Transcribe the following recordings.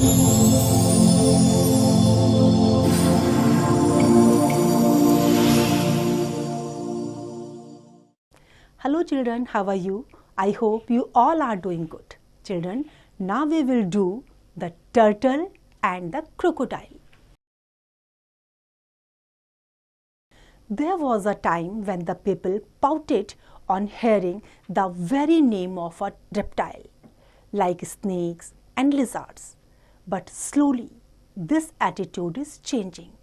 Hello children, how are you? I hope you all are doing good. Children, now we will do the turtle and the crocodile. There was a time when the people pouted on hearing the very name of a reptile, like snakes and lizards. But slowly, this attitude is changing.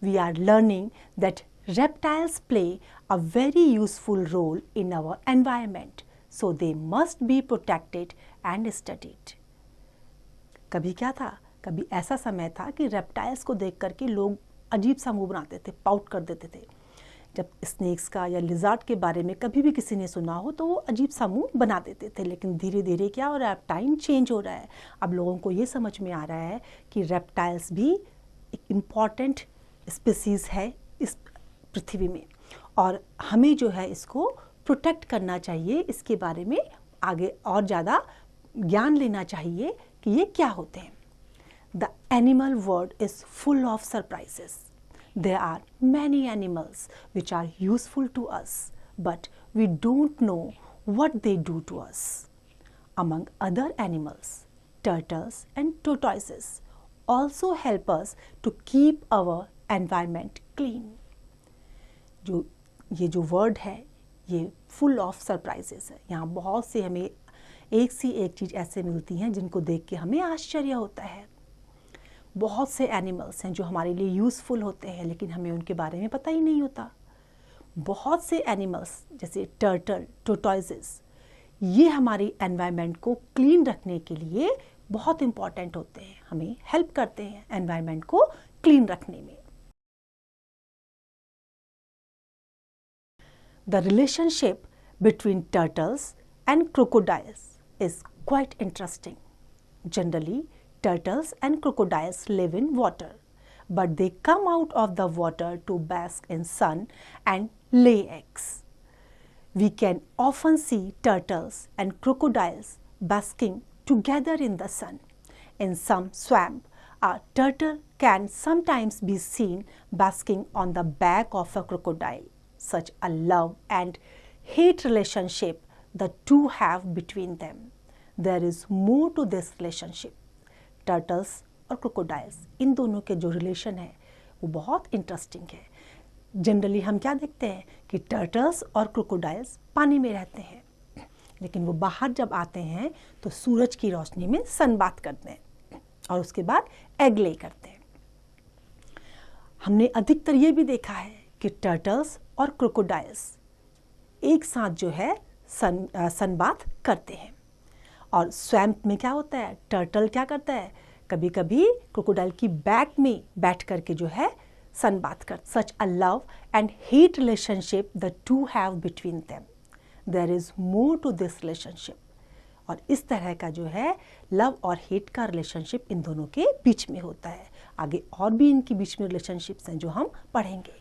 We are learning that reptiles play a very useful role in our environment, so they must be protected and studied. कभी क्या था, कभी ऐसा समय था कि reptiles को देख करके लोग अजीब सा मुंह बनाते थे, पाउट कर देते थे. जब स्नेक्स का या लिजार्ड के बारे में कभी भी किसी ने सुना हो तो वो अजीब सा मुंह बना देते थे. लेकिन धीरे धीरे क्या हो रहा है, अब टाइम चेंज हो रहा है. अब लोगों को ये समझ में आ रहा है कि रेप्टाइल्स भी एक इम्पॉर्टेंट स्पीसीज़ है इस पृथ्वी में, और हमें जो है इसको प्रोटेक्ट करना चाहिए. इसके बारे में आगे और ज़्यादा ज्ञान लेना चाहिए कि ये क्या होते हैं. The animal world is full of surprises. There are many animals which are useful to us, but we don't know what they do to us. Among other animals, turtles and tortoises also help us to keep our environment clean. ये जो word है ये full of surprises है. यहाँ बहुत से हमें एक सी एक चीज़ ऐसे मिलती हैं जिनको देख के हमें आश्चर्य होता है. बहुत से एनिमल्स हैं जो हमारे लिए यूज़फुल होते हैं, लेकिन हमें उनके बारे में पता ही नहीं होता. बहुत से एनिमल्स जैसे टर्टल, टोर्टोइजेस, ये हमारी एनवायरनमेंट को क्लीन रखने के लिए बहुत इम्पॉर्टेंट होते हैं, हमें हेल्प करते हैं एनवायरनमेंट को क्लीन रखने में. The relationship between turtles and crocodiles is quite interesting. Generally turtles and crocodiles live in water, but they come out of the water to bask in sun and lay eggs. We can often see turtles and crocodiles basking together in the sun. In some swamp, a turtle can sometimes be seen basking on the back of a crocodile. Such a love and hate relationship the two have between them. There is more to this relationship. Turtles और crocodiles, इन दोनों के जो relation है वो बहुत interesting है. Generally हम क्या देखते हैं कि टर्टल्स और क्रोकोडाइल्स पानी में रहते हैं, लेकिन वो बाहर जब आते हैं तो सूरज की रोशनी में सनबाथ करते हैं और उसके बाद एग ले करते हैं. हमने अधिकतर ये भी देखा है कि टर्टल्स और क्रोकोडाइल्स एक साथ जो है सनबाथ करते हैं. और स्वैम्प में क्या होता है, टर्टल क्या करता है, कभी कभी क्रोकोडाइल की बैक में बैठ करके जो है सनबाथ कर. Such a love and hate relationship the two have between them. There is more to this relationship. और इस तरह का जो है लव और हेट का रिलेशनशिप इन दोनों के बीच में होता है. आगे और भी इनके बीच में रिलेशनशिप्स हैं जो हम पढ़ेंगे.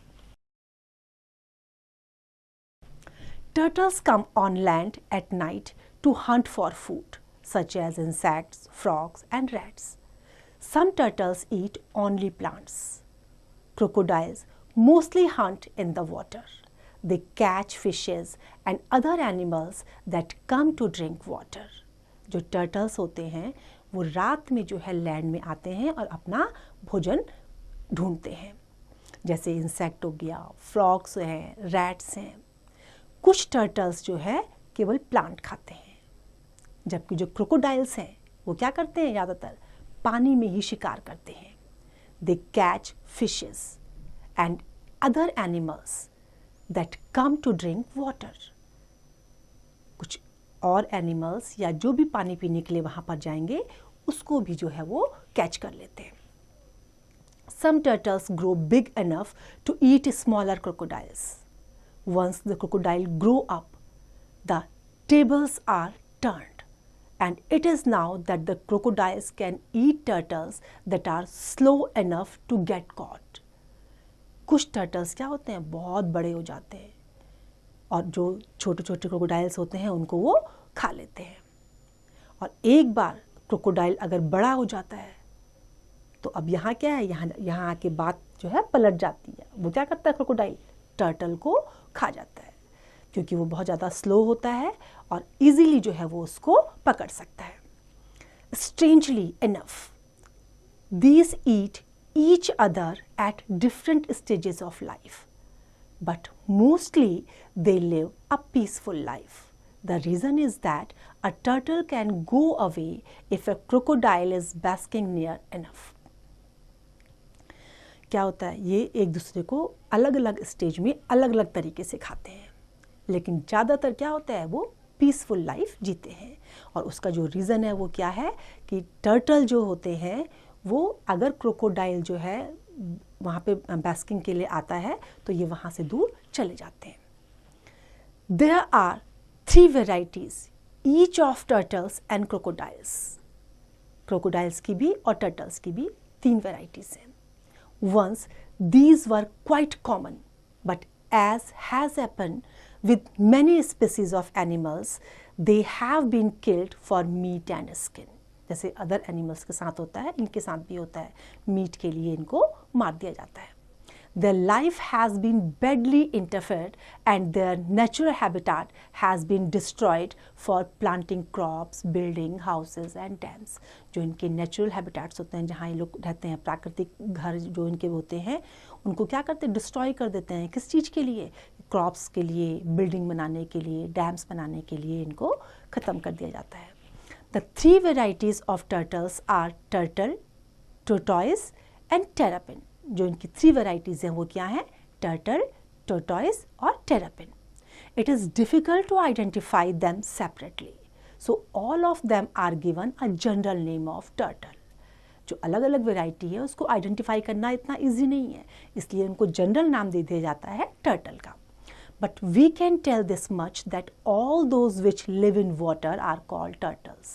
Turtles come on land at night to hunt for food, such as insects, frogs, and rats. Some turtles eat only plants. Crocodiles mostly hunt in the water. They catch fishes and other animals that come to drink water. जो turtles होते हैं वो रात में जो है land में आते हैं और अपना भोजन ढूंढते हैं. जैसे इंसेक्ट हो गया, फ्रॉग्स हैं, रैट्स हैं. कुछ टर्टल्स जो है केवल प्लांट खाते हैं, जबकि जो क्रोकोडाइल्स हैं वो क्या करते हैं, ज़्यादातर पानी में ही शिकार करते हैं. They catch fishes and other animals that come to drink water. कुछ और एनिमल्स या जो भी पानी पीने के लिए वहाँ पर जाएंगे उसको भी जो है वो कैच कर लेते हैं. Some turtles grow big enough to eat smaller crocodiles. Once the crocodile grow up, the tables are turned, and it is now that the crocodiles can eat turtles that are slow enough to get caught. कुछ turtles क्या होते हैं, बहुत बड़े हो जाते हैं और जो छोटे छोटे crocodiles होते हैं उनको वो खा लेते हैं. और एक बार crocodile अगर बड़ा हो जाता है तो अब यहाँ क्या है, यहाँ आके बात जो है पलट जाती है। वो क्या करता है क्रोकोडाइल, टर्टल को खा जाता है, क्योंकि वो बहुत ज़्यादा स्लो होता है और इजीली जो है वो उसको पकड़ सकता है। Strangely enough these eat each other at different stages of life, but mostly they live a peaceful life. The reason is that a turtle can go away if a crocodile is basking near enough. क्या होता है, ये एक दूसरे को अलग अलग stage में अलग अलग तरीके से खाते हैं, लेकिन ज़्यादातर क्या होता है, वो पीसफुल लाइफ जीते हैं। और उसका जो रीज़न है वो क्या है कि टर्टल जो होते हैं वो अगर क्रोकोडाइल जो है वहाँ पे बैस्किंग के लिए आता है तो ये वहाँ से दूर चले जाते हैं। There are 3 varieties each of turtles and crocodiles. Crocodiles की भी और टर्टल्स की भी 3 वेराइटीज हैं। Once these were quite common, but as has happened with many species of animals, they have been killed for meat and skin. जैसे other animals के साथ होता है, इनके साथ भी होता है, मीट के लिए इनको मार दिया जाता है। Their life has been badly interfered and their natural habitat has been destroyed for planting crops, building houses and dams. जो इनके नेचुरल हैबिटाट्स होते हैं, जहाँ ये लोग रहते हैं, प्राकृतिक घर जो इनके होते हैं, उनको क्या करते हैं, डिस्ट्रॉय कर देते हैं। किस चीज़ के लिए? क्रॉप्स के लिए, बिल्डिंग बनाने के लिए, डैम्स बनाने के लिए इनको ख़त्म कर दिया जाता है। The 3 varieties of turtles are turtle, tortoise and terrapin. जो इनकी 3 varieties हैं वो क्या हैं? turtle, tortoise और terrapin. It is difficult to identify them separately. So all of them are given a general name of turtle. जो अलग अलग वेराइटी है उसको आइडेंटिफाई करना इतना ईजी नहीं है, इसलिए उनको जनरल नाम दे दिया जाता है टर्टल का। But we can tell this much that all those which live in water are called turtles.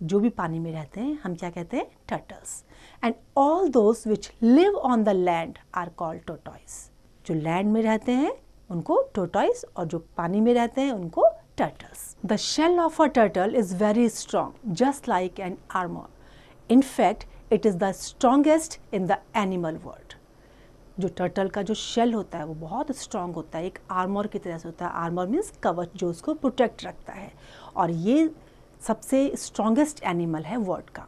जो भी पानी में रहते हैं हम क्या कहते हैं? turtles. And all those which live on the land are called tortoise. जो लैंड में रहते हैं उनको tortoise और जो पानी में रहते हैं उनको turtles. The shell of a turtle is very strong, just like an armor. In fact, it is the strongest in the animal world. जो टर्टल का जो शेल होता है वो बहुत स्ट्रॉन्ग होता है, एक आर्मर की तरह से होता है। आर्मर मीन्स कवच जो उसको प्रोटेक्ट रखता है, और ये सबसे स्ट्रॉन्गेस्ट एनिमल है वर्ल्ड का।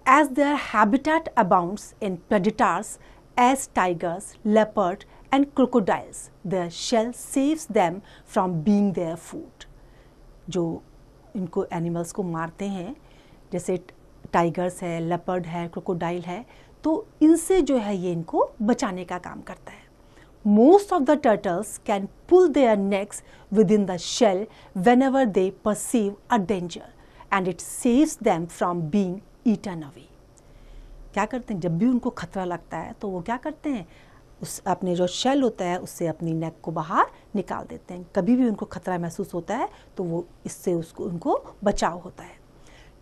As their habitat abounds in predators as tigers, leopard and crocodiles, their shell saves them from being their food. जो इनको एनिमल्स को मारते हैं, जैसे टाइगर्स है, लेपर्ड है, क्रोकोडाइल है, तो इनसे जो है ये इनको बचाने का काम करता है। Most of the turtles can pull their necks within the shell whenever they perceive a danger and it saves them from being eaten away. क्या करते हैं, जब भी उनको खतरा लगता है तो वो क्या करते हैं, उस अपने जो शेल होता है उससे अपनी नेक को बाहर निकाल देते हैं। कभी भी उनको खतरा महसूस होता है तो वो इससे उनको बचाव होता है।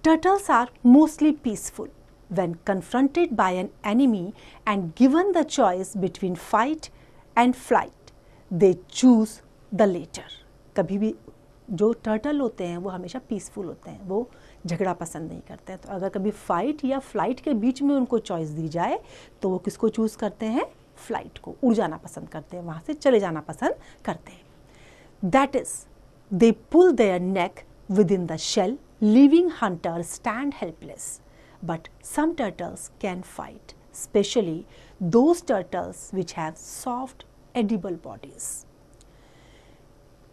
Turtles are mostly peaceful when confronted by an enemy and given the choice between fight and flight, they choose the latter. कभी भी जो टर्टल होते हैं वो हमेशा पीसफुल होते हैं, वो झगड़ा पसंद नहीं करते हैं। तो अगर कभी फाइट या फ्लाइट के बीच में उनको चॉइस दी जाए तो वो किसको चूज़ करते हैं? फ्लाइट को, उड़ जाना पसंद करते हैं, वहाँ से चले जाना पसंद करते हैं। That is, they pull their neck within the shell, leaving hunters stand helpless. But some turtles can fight, especially those turtles which have soft, edible bodies.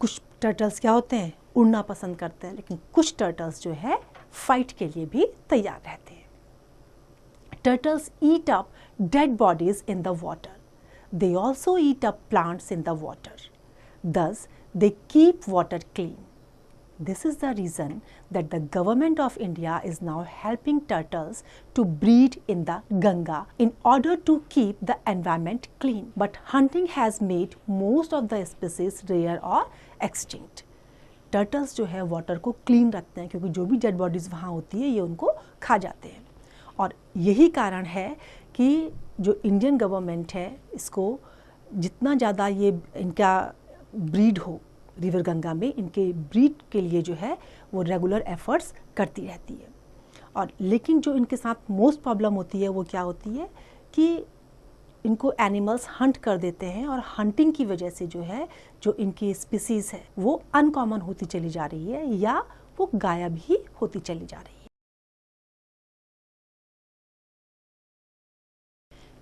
कुछ टर्टल्स क्या होते हैं? उड़ना पसंद करते हैं, लेकिन कुछ टर्टल्स जो है फाइट के लिए भी तैयार रहते हैं। Turtles eat up dead bodies in the water. They also eat up plants in the water. Thus, they keep water clean. This is the reason that the government of India is now helping turtles to breed in the Ganga in order to keep the environment clean. But hunting has made most of the species rare or extinct. Turtles जो है water को clean रखते हैं, क्योंकि जो भी dead bodies वहाँ होती है ये उनको खा जाते हैं। और यही कारण है कि जो इंडियन गवर्नमेंट है इसको जितना ज़्यादा ये इनका ब्रीड हो रिवर गंगा में, इनके ब्रीड के लिए जो है वो रेगुलर एफर्ट्स करती रहती है। और लेकिन जो इनके साथ मोस्ट प्रॉब्लम होती है वो क्या होती है कि इनको एनिमल्स हंट कर देते हैं और हंटिंग की वजह से जो है जो इनकी स्पीसीज है वो अनकॉमन होती चली जा रही है या वो गायब ही होती चली जा रही है।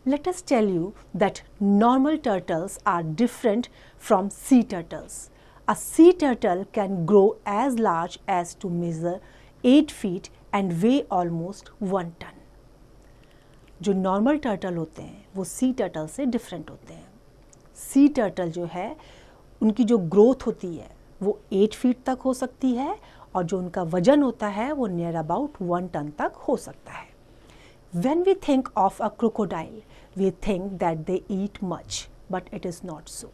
Let us tell you that normal turtles are different from sea turtles. A sea turtle can grow as large as to measure 8 feet and weigh almost 1 ton. जो नॉर्मल टर्टल होते हैं वो सी टर्टल से different होते हैं। Sea turtle जो है उनकी जो ग्रोथ होती है वो 8 फीट तक हो सकती है और जो उनका वजन होता है वो नियर अबाउट 1 टन तक हो सकता है। When we think of a crocodile, we think that they eat much, but it is not so.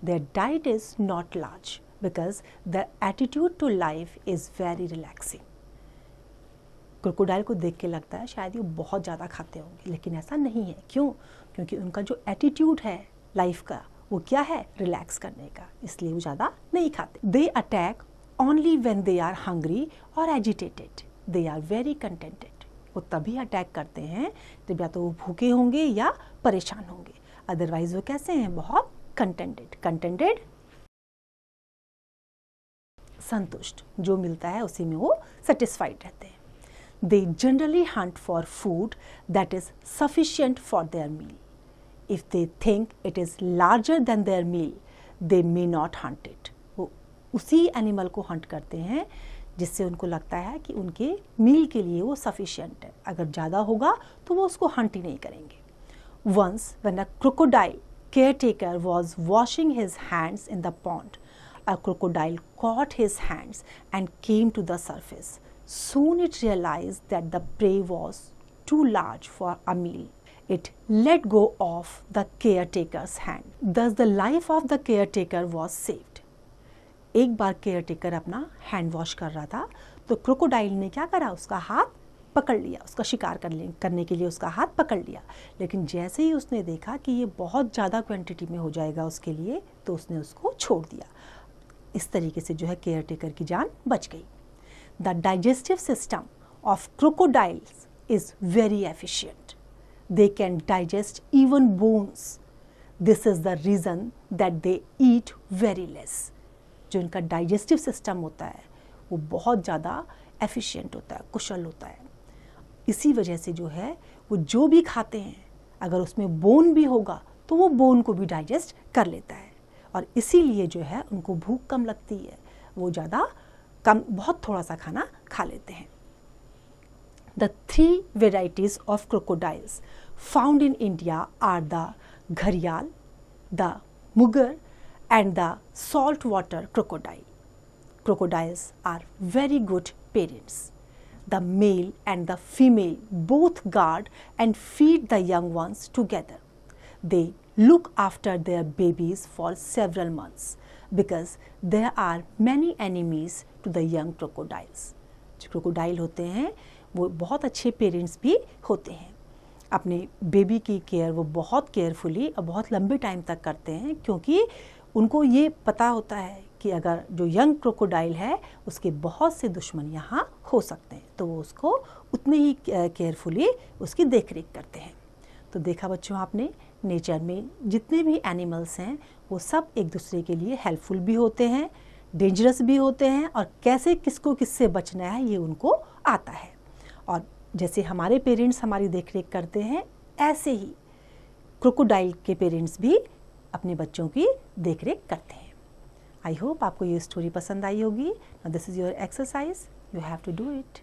Their diet is not large because their attitude to life is very relaxing. Crocodile को देख के लगता है शायद ये बहुत ज़्यादा खाते होंगे, लेकिन ऐसा नहीं है। क्यों? क्योंकि उनका जो एटीट्यूड है लाइफ का वो क्या है, रिलैक्स करने का, इसलिए वो ज़्यादा नहीं खाते। They attack only when they are hungry और agitated. They are very contented. वो तभी अटैक करते हैं जब या तो वो भूखे होंगे या परेशान होंगे, अदरवाइज वो कैसे हैं, बहुत कंटेंटेड संतुष्ट, जो मिलता है उसी में वो सेटिस्फाइड रहते हैं। They generally hunt for food that is sufficient for their meal. If they think it is larger than their meal they may not hunt it. वो उसी एनिमल को हंट करते हैं जिससे उनको लगता है कि उनके मील के लिए वो सफिशिएंट है। अगर ज़्यादा होगा तो वो उसको हंट ही नहीं करेंगे। Once when a crocodile caretaker was washing his hands in the pond, a crocodile caught his hands and came to the surface. Soon it realized that the prey was too large for a meal. It let go of the caretaker's hand. Thus the life of the caretaker was saved. एक बार caretaker अपना hand wash कर रहा था तो crocodile ने क्या करा, उसका हाथ पकड़ लिया, उसका शिकार करने के लिए उसका हाथ पकड़ लिया। लेकिन जैसे ही उसने देखा कि ये बहुत ज़्यादा क्वांटिटी में हो जाएगा उसके लिए, तो उसने उसको छोड़ दिया। इस तरीके से जो है केयरटेकर की जान बच गई। The digestive system of crocodiles is very efficient. They can digest even bones. This is the reason that they eat very less. जो इनका डाइजेस्टिव सिस्टम होता है वो बहुत ज़्यादा एफिशिएंट होता है, कुशल होता है। इसी वजह से जो है वो जो भी खाते हैं अगर उसमें बोन भी होगा तो वो बोन को भी डाइजेस्ट कर लेता है, और इसीलिए जो है उनको भूख कम लगती है, वो ज़्यादा कम, बहुत थोड़ा सा खाना खा लेते हैं। The 3 varieties of crocodiles found in India are the घड़ियाल, the mugger and the saltwater crocodile. Crocodiles are very good parents. The male and the female both guard and feed the young ones together. They look after their babies for several months because there are many enemies to the young crocodiles. जो crocodile होते हैं वो बहुत अच्छे parents भी होते हैं। अपने बेबी की केयर वो बहुत केयरफुली और बहुत लंबे टाइम तक करते हैं, क्योंकि उनको ये पता होता है कि अगर जो यंग क्रोकोडाइल है उसके बहुत से दुश्मन यहाँ हो सकते हैं, तो वो उसको उतने ही केयरफुली उसकी देखरेख करते हैं। तो देखा बच्चों आपने, नेचर में जितने भी एनिमल्स हैं वो सब एक दूसरे के लिए हेल्पफुल भी होते हैं, डेंजरस भी होते हैं, और कैसे किसको किससे बचना है ये उनको आता है। और जैसे हमारे पेरेंट्स हमारी देखरेख करते हैं, ऐसे ही क्रोकोडाइल के पेरेंट्स भी अपने बच्चों की देखरेख करते हैं। आई होप आपको ये स्टोरी पसंद आई होगी। Now this is your exercise, you have to do it.